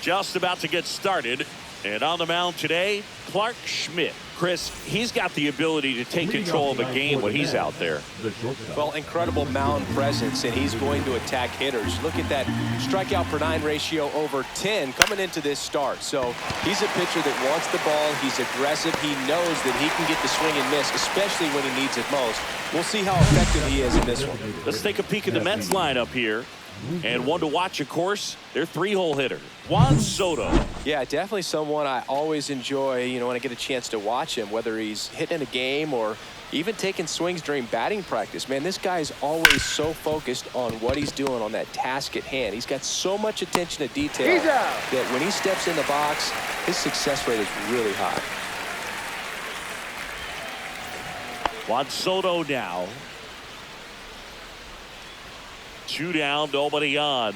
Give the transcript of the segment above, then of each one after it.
Just about to get started. And on the mound today, Clark Schmidt. Chris, he's got the ability to take control of a game when he's out there. Well, incredible mound presence, and he's going to attack hitters. Look at that strikeout per 9 ratio over 10 coming into this start. So he's a pitcher that wants the ball. He's aggressive. He knows that he can get the swing and miss, especially when he needs it most. We'll see how effective he is in this one. Let's take a peek at the Mets lineup here. And one to watch, of course, their 3-hole hitter, Juan Soto. Yeah, definitely someone I always enjoy, when I get a chance to watch him, whether he's hitting in a game or even taking swings during batting practice. Man, this guy is always so focused on what he's doing on that task at hand. He's got so much attention to detail that when he steps in the box, his success rate is really high. Juan Soto now. 2 down, nobody on.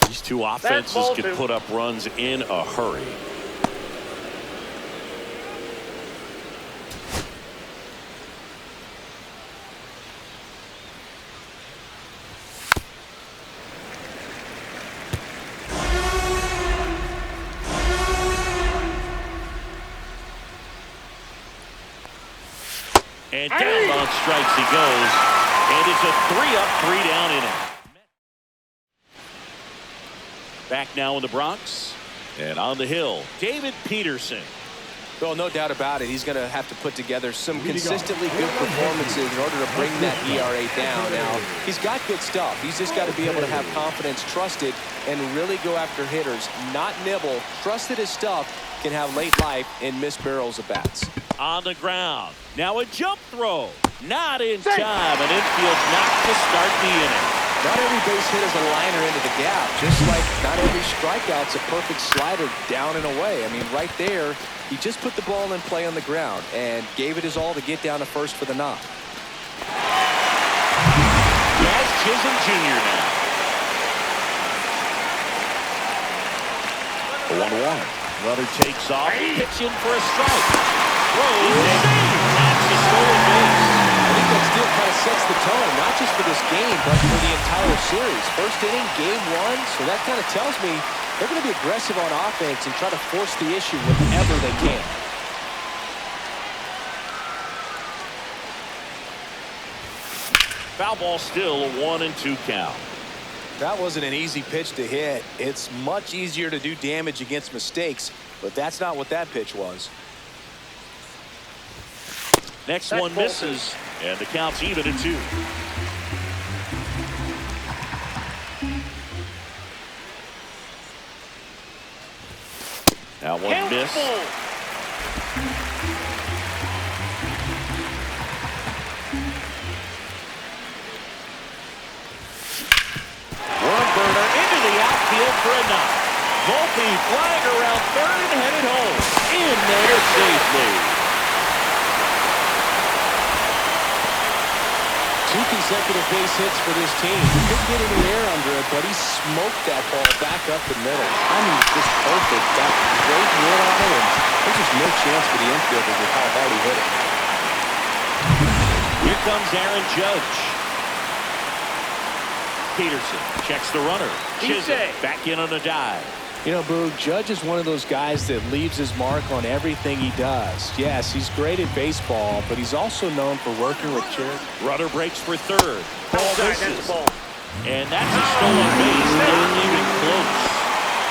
These two offenses can put up runs in a hurry. And down on strikes he goes. And it's a 3-up, 3-down inning. Back now in the Bronx. And on the hill, David Peterson. Well, no doubt about it. He's going to have to put together some consistently good performances in order to bring that ERA down. Now, he's got good stuff. He's just got to be able to have confidence, trust it, and really go after hitters, not nibble. Trust that his stuff can have late life and miss barrels of bats. On the ground. Now a jump throw. Not in time. An infield knock to start the inning. Not every base hit is a liner into the gap, just like not every strikeout's a perfect slider down and away. I mean, right there, he just put the ball in play on the ground and gave it his all to get down to first for the knock. Jazz Chisholm Jr. now. 1-1. Runner takes off. Pitch in for a strike. Throws and that's a stolen base. I think that still kind of sets the tone, not just for this game, but for the entire series. First inning, game 1, so that kind of tells me they're going to be aggressive on offense and try to force the issue whenever they can. Foul ball still, a 1-2 count. That wasn't an easy pitch to hit. It's much easier to do damage against mistakes, but that's not what that pitch was. Next one misses, and the count's even at 2. Now one miss. Worm burner into the outfield for a knock. Volpe flying around third and headed home. In there safely. 2 consecutive base hits for this team. He couldn't get any air under it, but he smoked that ball back up the middle. I mean, just perfect. Got great hit on it, and there's just no chance for the infielder with how hard he hit it. Here comes Aaron Judge. Peterson checks the runner. Chisholm back in on a dive. Boog, Judge is one of those guys that leaves his mark on everything he does. Yes, he's great at baseball, but he's also known for working with charity. Runner breaks for third. Ball misses. And that's a stolen base. Not even close.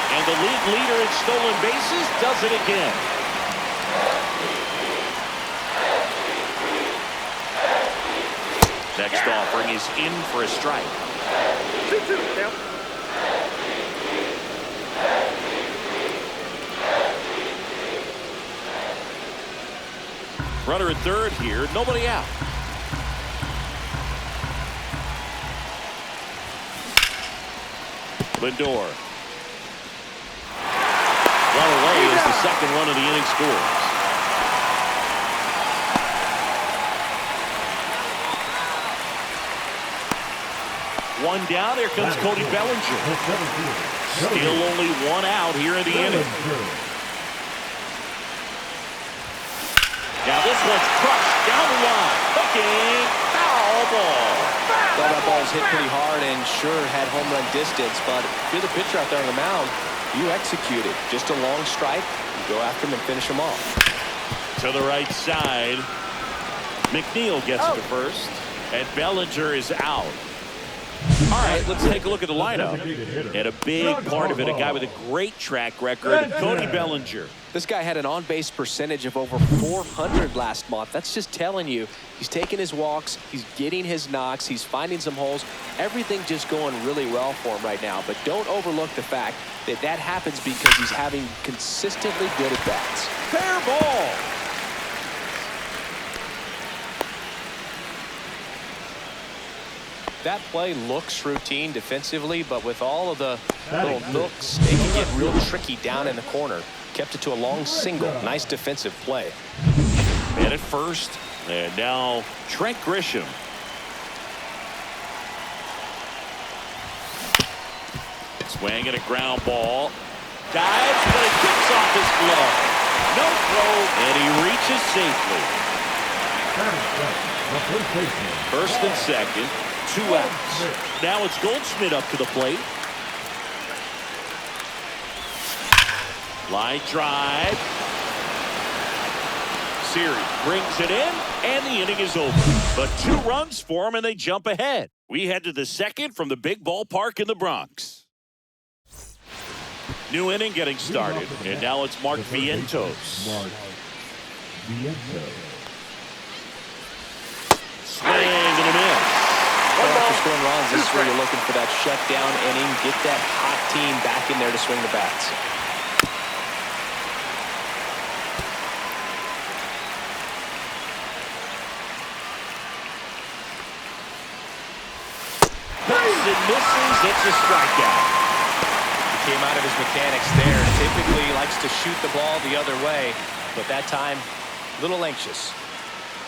And the league leader in stolen bases does it again. Next offering is in for a strike. 2-2. Runner at third here, nobody out. Lindor. One away as the second run of the inning scores. One down, here comes Cody Bellinger. Still only 1 out here in the inning. Now this one's crushed down the line. Hooking. Foul ball. Well, that ball was hit pretty hard and sure had home run distance, but if you're the pitcher out there on the mound, You execute it. Just a long strike. You go after him and finish him off. To the right side. McNeil gets to first. And Bellinger is out. All right, let's take a look at the lineup. And a big part of it, a guy with a great track record, Cody Bellinger. This guy had an on-base percentage of over 400 last month. That's just telling you he's taking his walks, he's getting his knocks, he's finding some holes. Everything just going really well for him right now. But don't overlook the fact that that happens because he's having consistently good at-bats. Fair ball. That play looks routine defensively, but with all of the little nooks, they can get real tricky down in the corner. Kept it to a long single. Nice defensive play. Man at first, and now Trent Grisham. Swing and a ground ball. Dives, but it kicks off his glove. No throw, and he reaches safely. First and second. 2 outs. Now it's Goldschmidt up to the plate. Line drive. Series brings it in, and the inning is over. But 2 runs for him, and they jump ahead. We head to the second from the big ballpark in the Bronx. New inning getting started, and now it's Mark Vientos. Swing and a miss. After scoring runs, this is where you're looking for that shutdown inning. Get that hot team back in there to swing the bats. It misses. It's a strikeout. He came out of his mechanics there. Typically likes to shoot the ball the other way, but that time, a little anxious.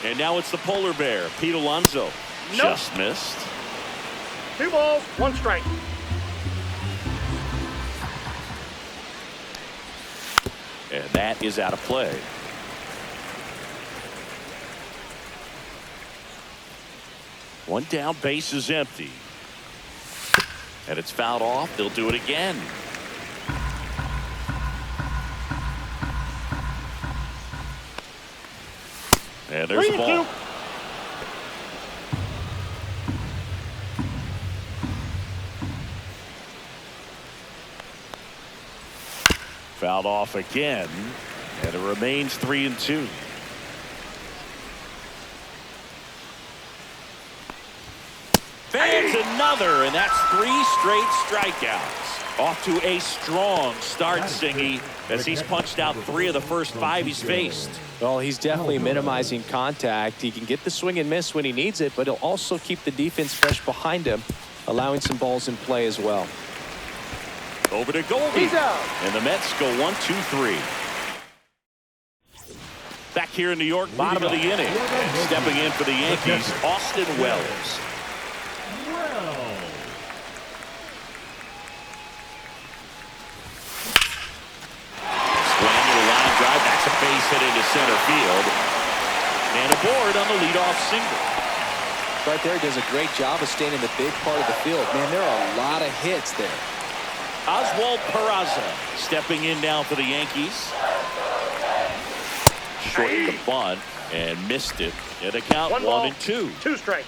And now it's the polar bear, Pete Alonso. Just missed. 2 balls, 1 strike. And that is out of play. One down, base is empty. And it's fouled off. They'll do it again. And there's the ball. Fouled off again, and it remains 3-2. Fans another, and that's 3 straight strikeouts. Off to a strong start, Singy, as he's punched out 3 of the first 5 he's faced. Well, he's definitely minimizing contact. He can get the swing and miss when he needs it, but he'll also keep the defense fresh behind him, allowing some balls in play as well. Over to Goldie. He's out. And the Mets go 1-2-3. Back here in New York, bottom of the inning. Stepping in for the Yankees, Austin Wells. Swing and a line drive. That's a base hit into center field. And aboard on the leadoff single. Right there, does a great job of staying in the big part of the field. Man, there are a lot of hits there. Oswald Peraza stepping in now for the Yankees. Shortened the bunt and missed it. And a count 1-2. 2 strikes.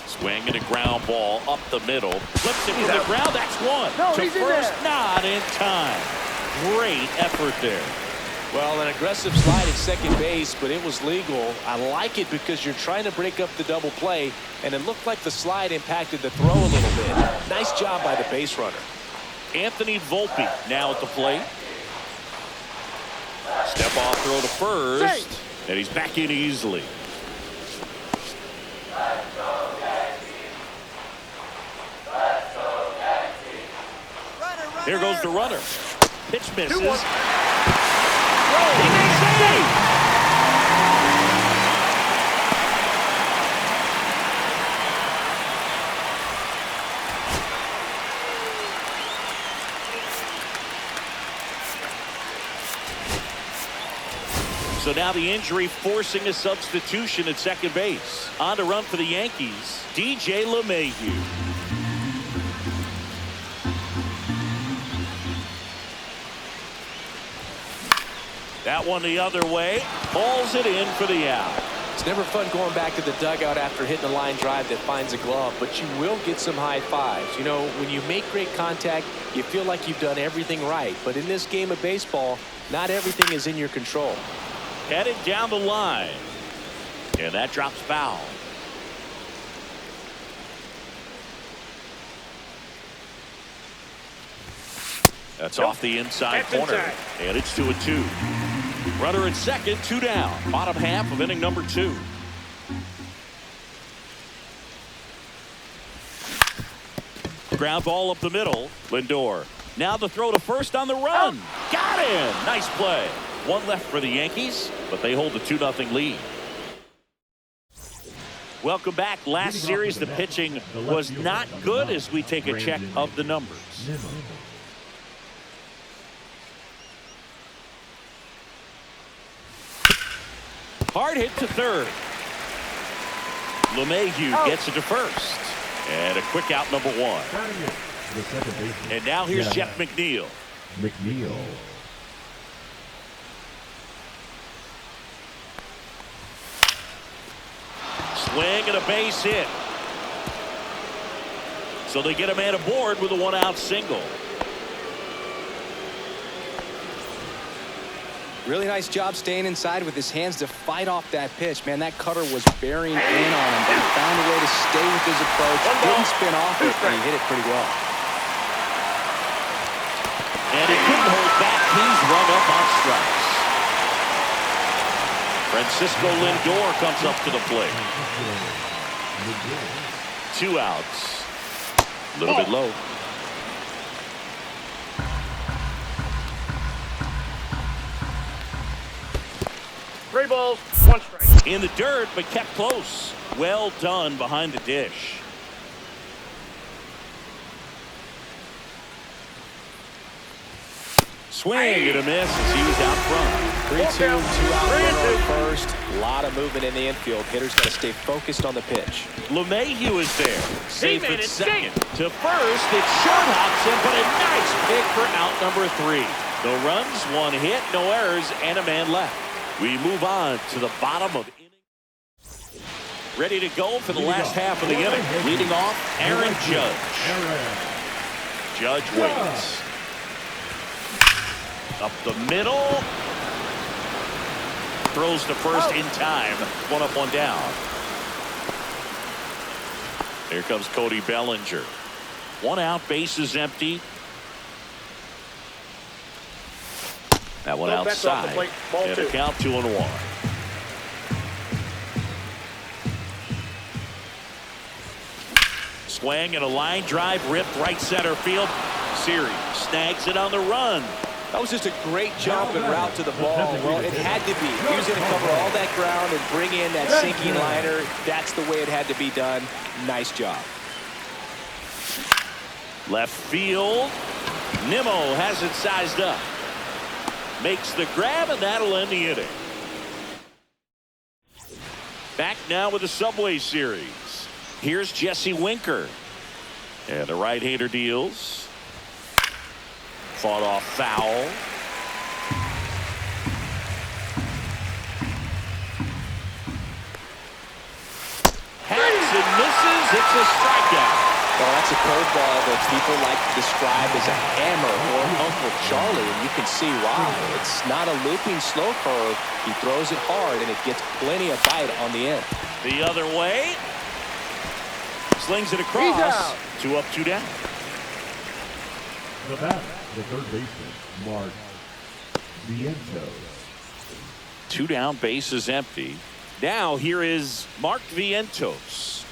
Swing and a ground ball up the middle. Flips it to the ground. That's 1. No, to he's in first, there. not in time. Great effort there. Well, an aggressive slide at second base, but it was legal. I like it because you're trying to break up the double play, and it looked like the slide impacted the throw a little bit. Nice job by the base runner. Anthony Volpe now at the plate. Step off throw to first, and he's back in easily. Here goes the runner. Pitch misses. 2-1. He may save. So now the injury forcing a substitution at second base. On to run for the Yankees, DJ LeMahieu. That one the other way. Pulls it in for the out. It's never fun going back to the dugout after hitting a line drive that finds a glove, but you will get some high fives. You know, when you make great contact, you feel like you've done everything right. But in this game of baseball, not everything is in your control. Headed down the line. And that drops foul. That's off the inside corner. And it's 2-2. Runner at second, 2 down. Bottom half of inning number 2. Ground ball up the middle. Lindor. Now the throw to first on the run. Got him. Nice play. One left for the Yankees, but they hold a 2-0 lead. Welcome back. Last series, the pitching was not good as we take a check of the numbers. Hard hit to third. LeMahieu gets it to first. And a quick out, number 1. And now here's Jeff McNeil. Swing and a base hit. So they get a man aboard with a 1-out single. Really nice job staying inside with his hands to fight off that pitch. Man, that cutter was bearing in on him, but he found a way to stay with his approach. Didn't spin off it, but he hit it pretty well. And he couldn't hold back. He's run up on strikes. Francisco Lindor comes up to the plate. 2 outs. A little bit low. 3 balls, 1 strike. In the dirt, but kept close. Well done behind the dish. Swing and a miss as he was out front. 3-2, 2-out runner at first. A lot of movement in the infield. Hitter's got to stay focused on the pitch. LeMahieu is there. Safe at second. To first, it's short hops him, but a nice pick for out number 3. No runs, 1 hit, no errors, and a man left. We move on to the bottom of inning. Ready to go for the last half of the inning. Leading off, Aaron Judge. Judge waits. Up the middle. Throws to first in time. 1 up, 1 down. Here comes Cody Bellinger. 1 out, bases empty. That one outside. And a count 2-1. Swing and a line drive ripped right center field. Series snags it on the run. That was just a great jump and route to the ball. Well, it had to be. He was going to cover all that ground and bring in that sinking liner. That's the way it had to be done. Nice job. Left field. Nimmo has it sized up. Makes the grab, and that'll end the inning. Back now with the Subway Series. Here's Jesse Winker. And the right-hander deals. Fought off foul. Hacks and misses. It's a strikeout. Well, that's a curveball that people like to describe as a hammer or Uncle Charlie, and you can see why. It's not a looping slow curve. He throws it hard, and it gets plenty of bite on the end. The other way. Slings it across. 2 up, 2 down. The batter, the third baseman, Mark Vientos. 2 down, bases empty. Now here is Mark Vientos.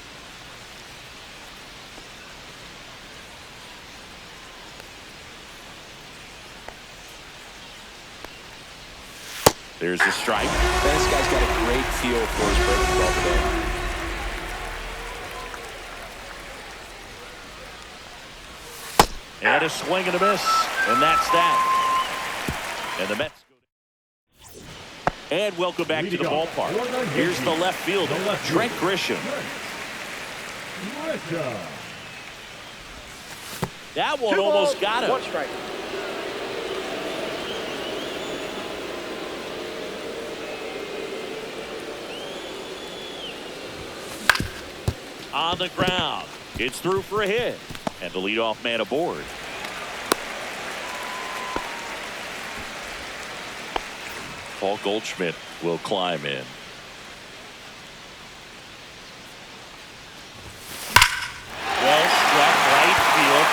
There's a strike. This guy's got a great feel for his breaking ball today. And a swing and a miss. And that's that. And the Mets go down. And welcome back to the ballpark. Here's the left fielder, Trent Grisham. That one almost got him. 1 strike. On the ground. It's through for a hit. And the leadoff man aboard. Paul Goldschmidt will climb in. Well struck right field.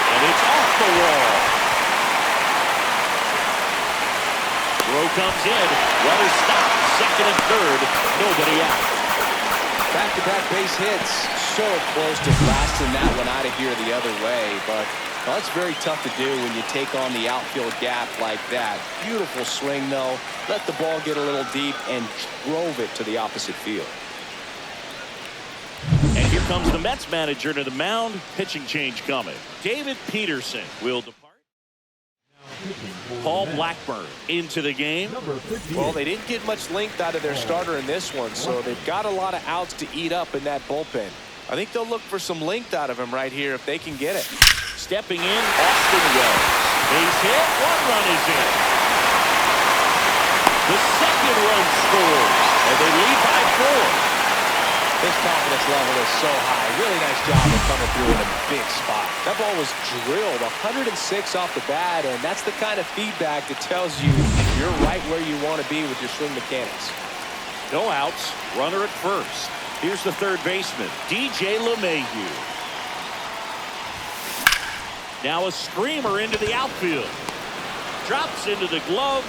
And it's off the wall. Throw comes in. Runner stopped. Second and third. Nobody out. Back-to-back base hits. So close to blasting that one out of here the other way, but well, that's very tough to do when you take on the outfield gap like that. Beautiful swing, though. Let the ball get a little deep and drove it to the opposite field. And here comes the Mets manager to the mound. Pitching change coming. David Peterson will depart. Paul Blackburn into the game. Well, they didn't get much length out of their starter in this one, so they've got a lot of outs to eat up in that bullpen. I think they'll look for some length out of him right here if they can get it. Stepping in, Austin Wells. Base hit, 1 run is in. The second run scores, and they lead by 4. His confidence level is so high. Really nice job of coming through in a big spot. That ball was drilled 106 off the bat, and that's the kind of feedback that tells you you're right where you want to be with your swing mechanics. No outs, runner at first. Here's the third baseman, DJ LeMahieu. Now a screamer into the outfield. Drops into the glove,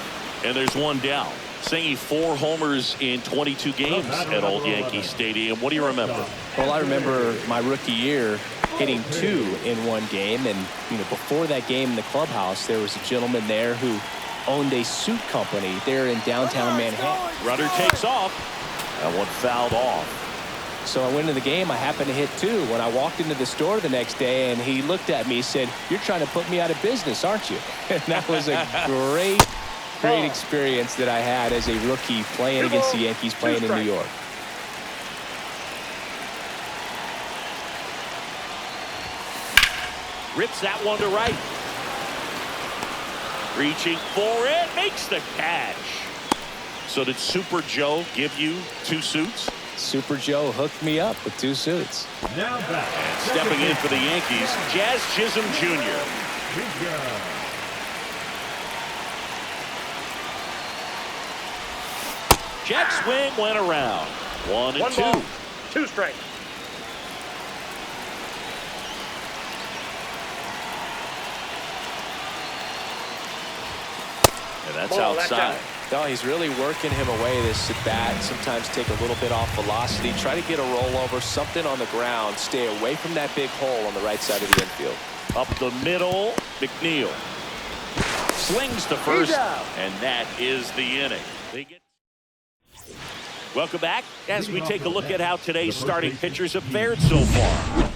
and there's one down. Singing 4 homers in 22 games at Old Yankee Stadium. What do you remember? Well, I remember my rookie year hitting 2 in one game, and before that game in the clubhouse, there was a gentleman there who owned a suit company there in downtown Manhattan. Runner takes off. That one fouled off. So I went into the game. I happened to hit 2 when I walked into the store the next day, and he looked at me and said, "You're trying to put me out of business, aren't you?" And that was a great experience that I had as a rookie playing against the Yankees, playing in New York. Rips that one to right. Reaching for it, makes the catch. So did Super Joe give you 2 suits? Super Joe hooked me up with 2 suits. Now back. Stepping in for the Yankees, Jazz Chisholm Jr. Jet swing went around. 1 and 2. Ball, 2 strikes. And that's outside. No, he's really working him away this at bat. Sometimes take a little bit off velocity. Try to get a rollover, something on the ground. Stay away from that big hole on the right side of the infield. Up the middle, McNeil. Swings to first, and that is the inning. Welcome back as we take a look at how today's starting pitchers have fared so far.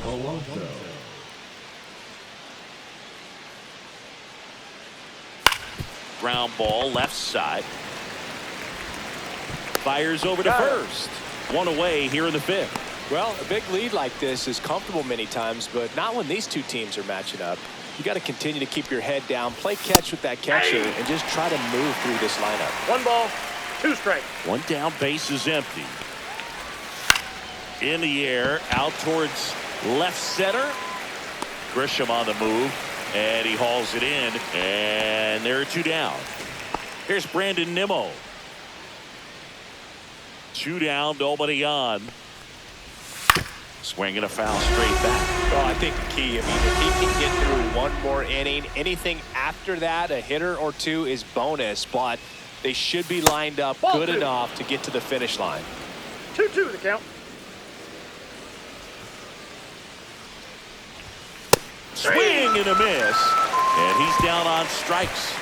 Ground ball left side. Fires over to first. 1 away here in the 5th. Well, a big lead like this is comfortable many times, but not when these 2 teams are matching up. You got to continue to keep your head down, play catch with that catcher, and just try to move through this lineup. 1 ball, 2 strikes. 1 down, base is empty. In the air, out towards left center. Grisham on the move, and he hauls it in, and there are 2 down. Here's Brandon Nimmo. 2 down, nobody on. Swinging a foul straight back. Well, I think the key, if he can get through 1 more inning, anything after that, a hitter or 2 is bonus, but they should be lined up good enough to get to the finish line. 2-2 the count. Swing and a miss, and he's down on strikes.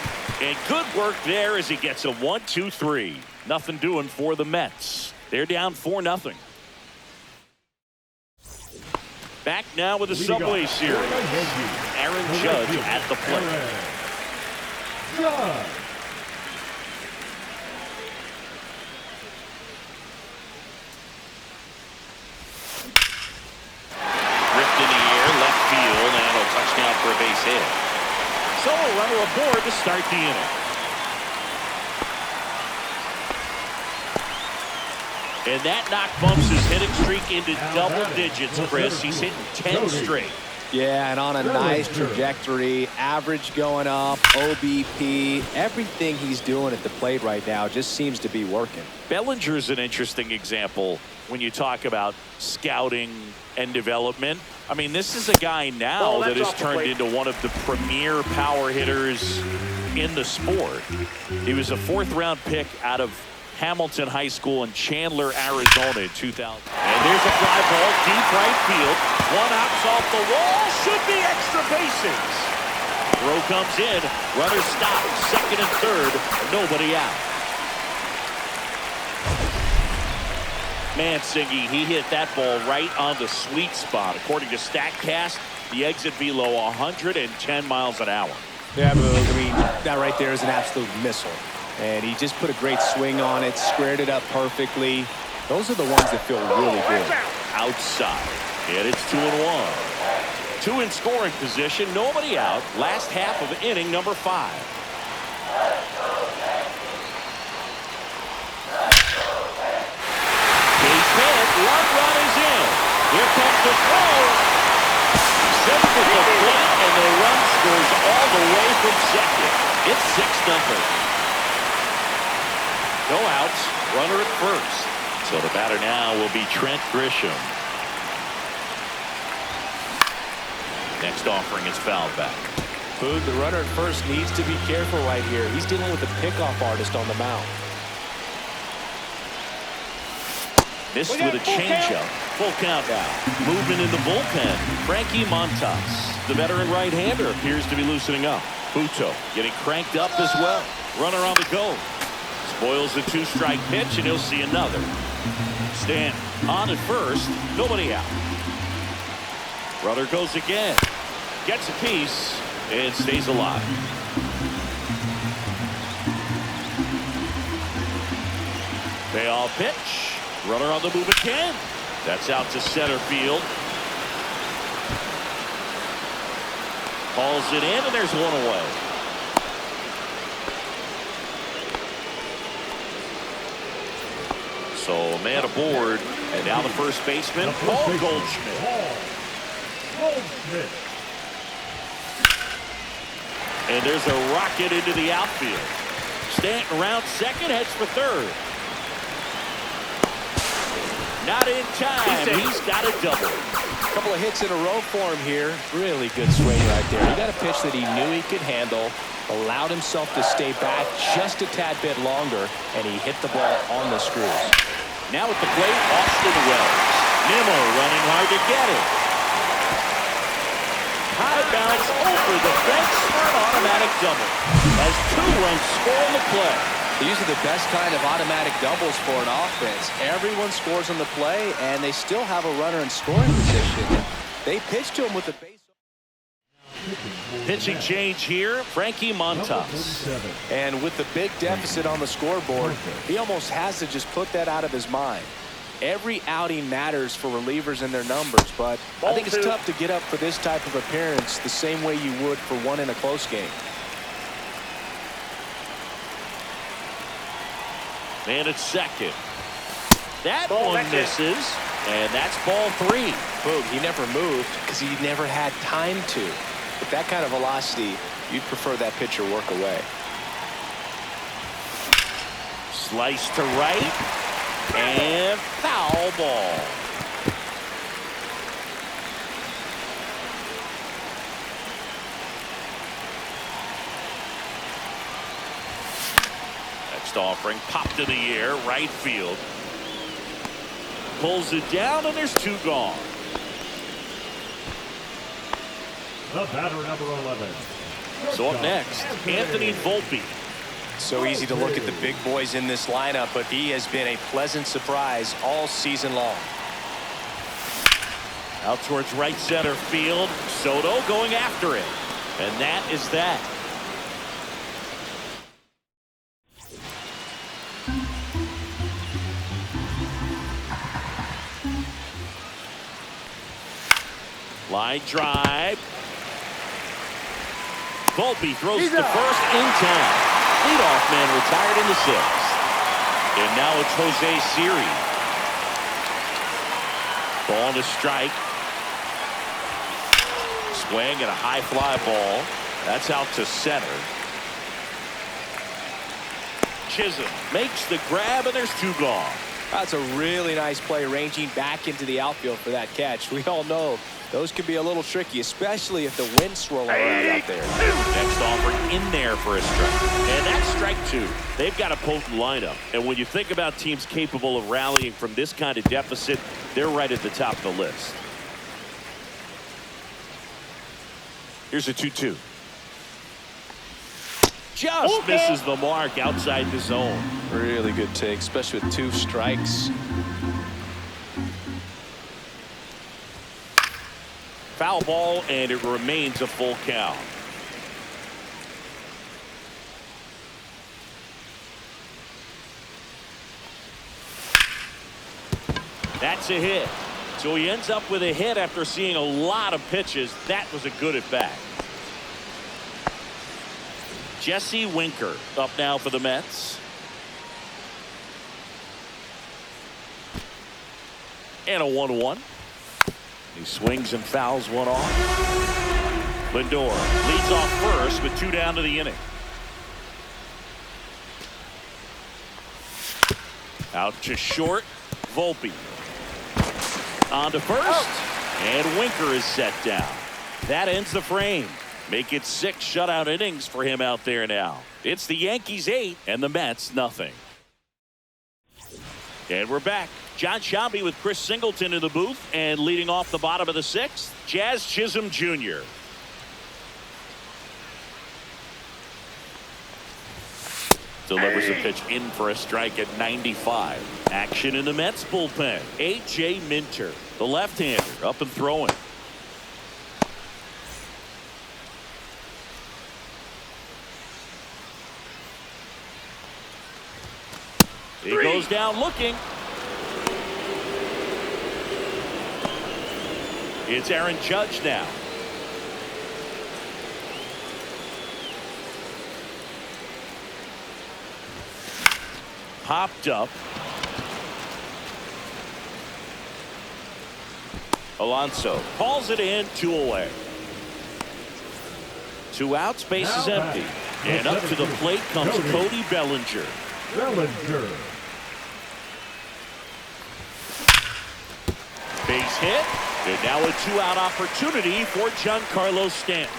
And good work there as he gets a 1-2-3. Nothing doing for the Mets. They're down 4-0. Back now with the Subway Series. Aaron Judge at the plate. base hit. So a runner aboard to start the inning. And that knock bumps his hitting streak into double digits, Chris. He's hitting 10 straight. Yeah, and on a nice trajectory, average going up, OBP, everything he's doing at the plate right now just seems to be working. Bellinger's an interesting example when you talk about scouting and development. I mean, this is a guy now that has turned into one of the premier power hitters in the sport. He was a fourth-round pick out of Hamilton High School in Chandler, Arizona in 2000. And there's a fly ball deep right field. One hops off the wall. Should be extra bases. Throw comes in. Runner stopped. Second and third. Nobody out. Mansingy, he hit that ball right on the sweet spot. According to StatCast, the exit velo 110 miles an hour. Yeah, but I mean, that right there is an absolute missile. And he just put a great swing on it, squared it up perfectly. Those are the ones that feel really good. Outside. And it's 2-1. Two in scoring position, nobody out. Last half of inning number 5. Base hit, run is in. Here comes the throw. Sends it to the plate, and the run scores all the way from second. It's 6-0. No outs, runner at first. So the batter now will be Trent Grisham. Next offering is fouled back. Boog, the runner at first needs to be careful right here. He's dealing with a pickoff artist on the mound. Missed with a changeup. Full count now. Movement in the bullpen. Frankie Montas, the veteran right-hander, appears to be loosening up. Buto getting cranked up as well. Runner on the go. Spoils the 2-strike pitch, and he'll see another. Stanton on at first. Nobody out. Runner goes again. Gets a piece and stays alive. Payoff pitch. Runner on the move again. That's out to center field. Calls it in, and there's one away. So a man aboard, and now the first baseman, Paul Goldschmidt. And there's a rocket into the outfield. Stanton around second, heads for third. Not in time. He's got a double. A couple of hits in a row for him here. Really good swing right there. He got a pitch that he knew he could handle, allowed himself to stay back just a tad bit longer, and he hit the ball on the screws. Now at the plate, Austin Wells. Nimmo running hard to get it. High bounce over the fence for an automatic double. As 2 runs score on the play. These are the best kind of automatic doubles for an offense. Everyone scores on the play, and they still have a runner in scoring position. They pitch to him with the base. Pitching change here, Frankie Montas. And with the big deficit on the scoreboard, he almost has to just put that out of his mind. Every outing matters for relievers and their numbers, but I think it's tough to get up for this type of appearance the same way you would for one in a close game. Man at second. That one misses, and that's ball 3. Boog, he never moved because he never had time to. With that kind of velocity, you'd prefer that pitcher work away. Slice to right, and foul ball. Next offering, popped in the air, right field. Pulls it down, and there's 2 gone. The batter, number 11. So up next, Anthony Volpe. So easy to look at the big boys in this lineup, but he has been a pleasant surprise all season long. Out towards right center field. Soto going after it. And that is that. Line drive. Volpe throws it to first in time. Leadoff man retired in the sixth. And now it's Jose Siri. Ball to strike. Swing and a high fly ball. That's out to center. Chisholm makes the grab, and there's two gone. That's a really nice play, ranging back into the outfield for that catch. We all know those can be a little tricky, especially if the wind's swirling around out there. Next offer in there for a strike. And that's strike two. They've got a potent lineup. And when you think about teams capable of rallying from this kind of deficit, they're right at the top of the list. Here's a 2-2. Just misses the mark outside the zone. Really good take, especially with two strikes. Foul ball, and it remains a full count. That's a hit. So he ends up with a hit after seeing a lot of pitches. That was a good at bat. Jesse Winker up now for the Mets. And a 1-1. He swings and fouls one off. Lindor leads off first with two down to the inning. Out to short. Volpe. On to first. And Winker is set down. That ends the frame. Make it 6 shutout innings for him out there now. It's the Yankees 8 and the Mets nothing. And we're back. John Sciambi with Chris Singleton in the booth, and leading off the bottom of the 6th, Jazz Chisholm Jr. Delivers a pitch in for a strike at 95. Action in the Mets bullpen. A.J. Minter, the left-hander, up and throwing. He goes down looking. It's Aaron Judge now. Popped up. Alonso calls it in, 2 away. 2 outs, base is empty. And up to the plate comes Cody Bellinger. Base hit. And now a 2-out opportunity for Giancarlo Stanton.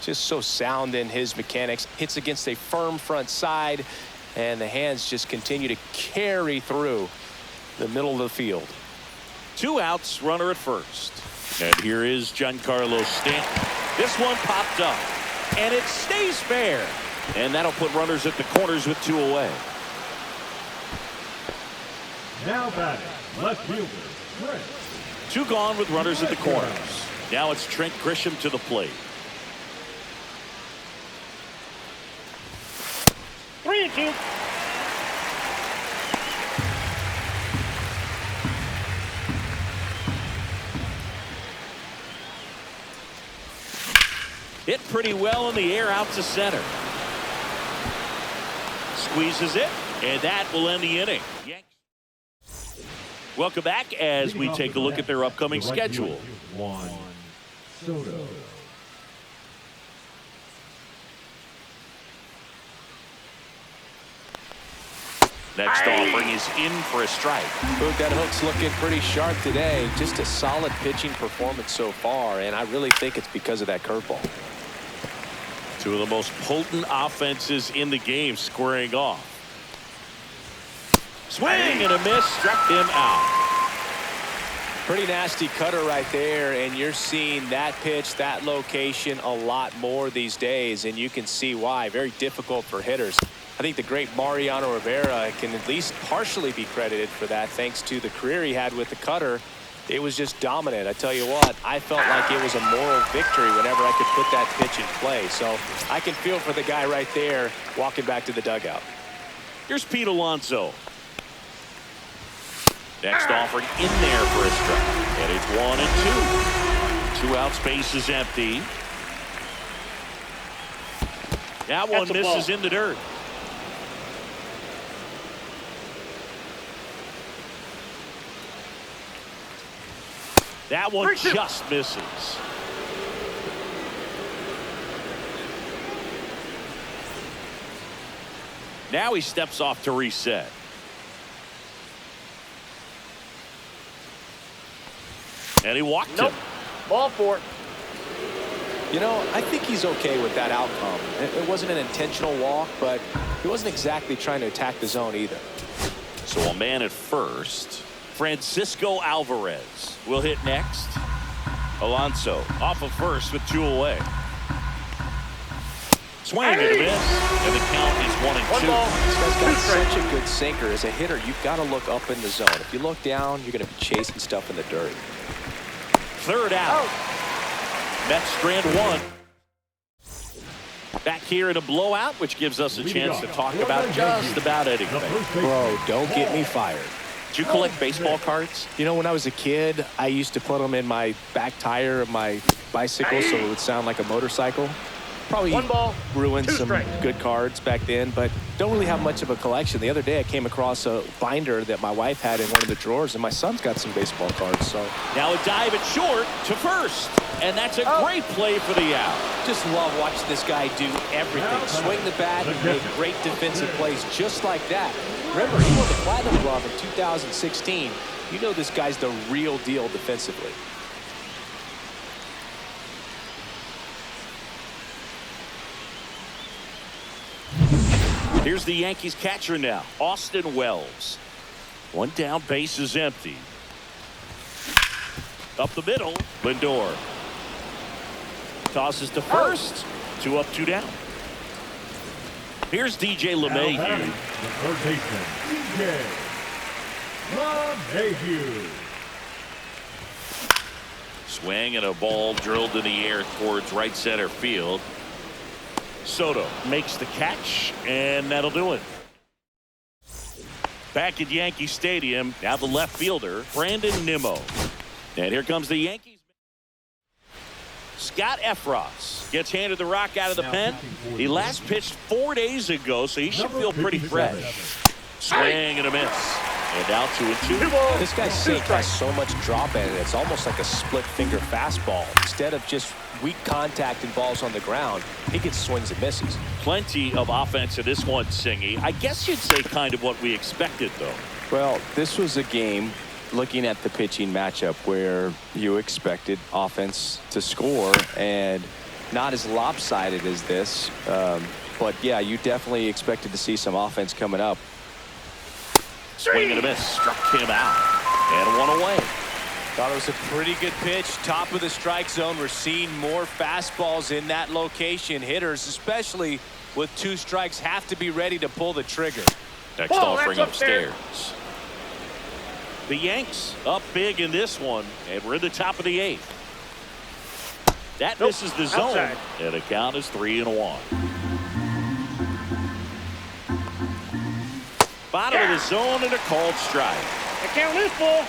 Just so sound in his mechanics. Hits against a firm front side, and the hands just continue to carry through the middle of the field. 2 outs, runner at first. And here is Giancarlo Stanton. This one popped up, and it stays fair. And that'll put runners at the corners with 2 away. Now batting, left fielder, Trent. 2 gone with runners at the corners. Now it's Trent Grisham to the plate. 3-2. Hit pretty well in the air out to center. Squeezes it, and that will end the inning. Welcome back as we take a look at their upcoming schedule. Juan Soto. Next offering is in for a strike. Boog, that hook's looking pretty sharp today. Just a solid pitching performance so far, and I really think it's because of that curveball. 2 of the most potent offenses in the game squaring off. Swing and a miss, struck him out. Pretty nasty cutter right there, and you're seeing that pitch, that location a lot more these days, and you can see why. Very difficult for hitters. I think the great Mariano Rivera can at least partially be credited for that, thanks to the career he had with the cutter. It was just dominant. I tell you what, I felt like it was a moral victory whenever I could put that pitch in play. So I can feel for the guy right there walking back to the dugout. Here's Pete Alonso. Next offering in there for a strike. And it's 1-2. 2 outs, base is empty. That one misses in the dirt. That one just misses. Now he steps off to reset. And he walked him. Ball 4. You know, I think he's okay with that outcome. It wasn't an intentional walk, but he wasn't exactly trying to attack the zone either. So a man at first. Francisco Alvarez will hit next. Alonso off of first with 2 away. Swing and a miss. And the count is 1-2. This guy's got such a good sinker. As a hitter, you've got to look up in the zone. If you look down, you're going to be chasing stuff in the dirt. 3rd out. Mets strand 1. Back here in a blowout, which gives us a chance to talk about just about anything. Bro, don't get me fired. Did you collect baseball cards? You know, when I was a kid, I used to put them in my back tire of my bicycle so it would sound like a motorcycle. Probably ruined some good cards back then, but don't really have much of a collection. The other day I came across a binder that my wife had in one of the drawers, and my son's got some baseball cards. So now a dive at short to first, and that's a great play for the out. Just love watching this guy do everything. Swing the bat and make great defensive plays just like that. Remember, he won the Platinum Glove in 2016. You know this guy's the real deal defensively. Here's the Yankees catcher now, Austin Wells. 1 down, base is empty. Up the middle, Lindor. Tosses to first. 2 up, 2 down. Here's DJ LeMahieu. The third baseman, DJ LeMahieu. Swing and a ball drilled in the air towards right center field. Soto makes the catch, and that'll do it. Back at Yankee Stadium, now the left fielder, Brandon Nimmo. And here comes the Yankees. Scott Efros gets handed the rock out of the pen. He last pitched 4 days ago, so he should feel pretty fresh. Swing and a miss. And now 2-2. This guy's sink has so much drop in it. It's almost like a split finger fastball. Instead of just weak contact and balls on the ground, he gets swings and misses. Plenty of offense in this one, Singy. I guess you'd say kind of what we expected, though. Well, this was a game, looking at the pitching matchup, where you expected offense to score, and not as lopsided as this. But yeah, you definitely expected to see some offense coming up. Swing and a miss. Struck him out. And 1 away. Thought it was a pretty good pitch. Top of the strike zone. We're seeing more fastballs in that location. Hitters, especially with 2 strikes, have to be ready to pull the trigger. Next offering upstairs. The Yanks up big in this one, and we're in the top of the 8th. That misses the zone, outside. And the count is 3-1. Bottom of the zone and a called strike. The count is full.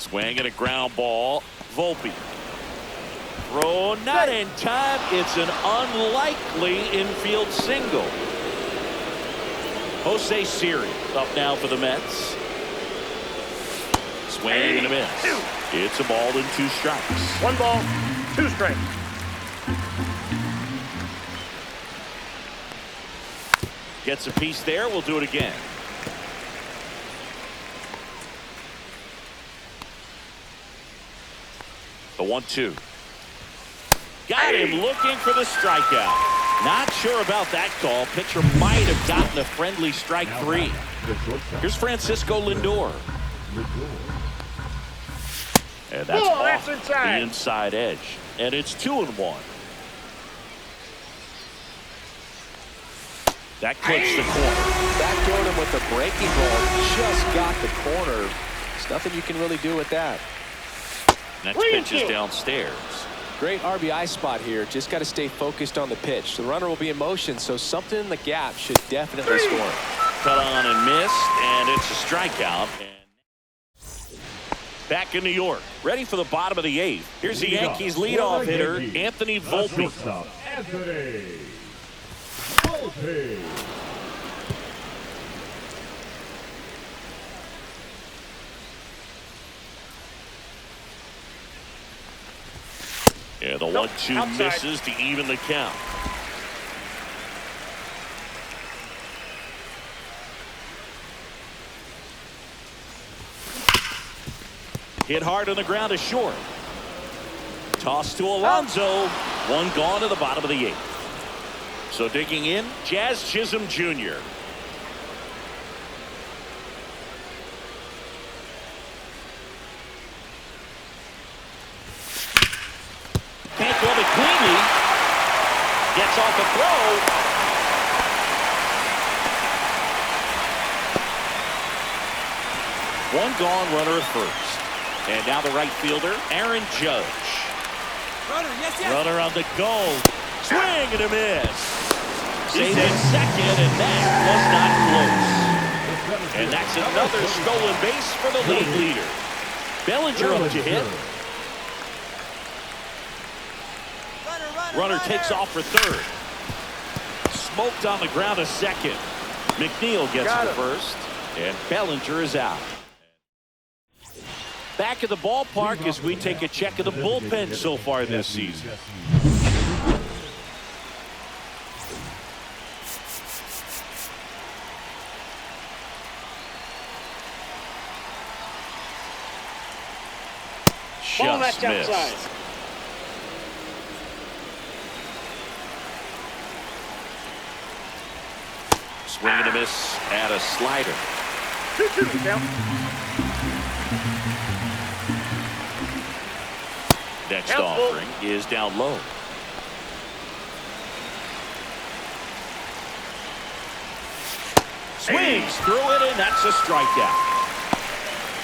Swing and a ground ball. Volpe. Throw not in time. It's an unlikely infield single. Jose Siri up now for the Mets. Swing and a miss. It's a ball and 2 strikes. 1 ball, 2 strikes. Gets a piece there. We'll do it again. The 1-2. Got him looking for the strikeout. Not sure about that call. Pitcher might have gotten a friendly strike 3. Here's Francisco Lindor. And that's off the inside edge. And it's 2-1. That clips the corner. Backdoored him with the breaking ball. Just got the corner. There's nothing you can really do with that. Next pitch is downstairs. Great RBI spot here. Just got to stay focused on the pitch. The runner will be in motion, so something in the gap should definitely score. Cut on and missed, and it's a strikeout. Back in New York, ready for the bottom of the 8th. Here's the Yankees leadoff hitter, Anthony Volpe. Anthony Volpe. Yeah, the 1-2 misses to even the count. Hit hard on the ground is short. Toss to Alonso. One gone to the bottom of the 8th. So digging in, Jazz Chisholm Jr. Can't glove it cleanly. Gets off the throw. One gone, runner at first. And now the right fielder, Aaron Judge. Runner on the goal. Swing and a miss. Saved in second, and that was not close. And that's another stolen base for the league leader. Bellinger up to hit. Runner takes off for third. Smoked on the ground a second. McNeil gets to first, and Bellinger is out. Back at the ballpark as we take a check of the bullpen so far this season. Just missed. Swing and a miss at a slider. 2-2 count. Next offering is down low. Swings through it, and that's a strikeout.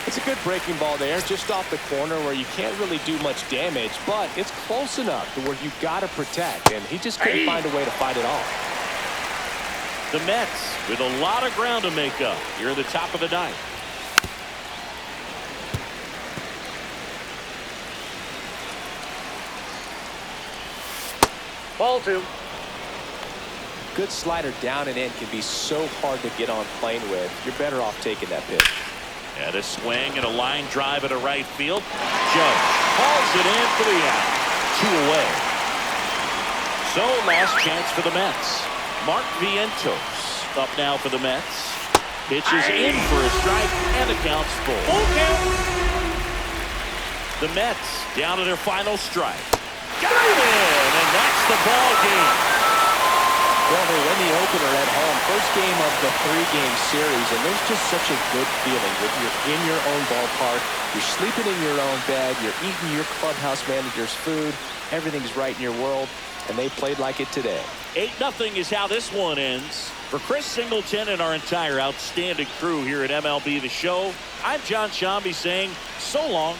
It's a good breaking ball there, just off the corner where you can't really do much damage, but it's close enough to where you got to protect, and he just couldn't find a way to fight it off. The Mets with a lot of ground to make up here at the top of the 9th. Ball 2. Good slider down and in can be so hard to get on plane with. You're better off taking that pitch. And a swing and a line drive at a right field. Judge hauls it in for the out. 2 away. So last chance for the Mets. Mark Vientos up now for the Mets. Pitches in for a strike, and the count's full. The Mets down to their final strike. Got it in, and that's the ball game. Well, they win the opener at home. First game of the 3-game series, and there's just such a good feeling that you're in your own ballpark, you're sleeping in your own bed, you're eating your clubhouse manager's food, everything's right in your world, and they played like it today. 8-0 is how this one ends. For Chris Singleton and our entire outstanding crew here at MLB The Show, I'm John Shambi saying so long.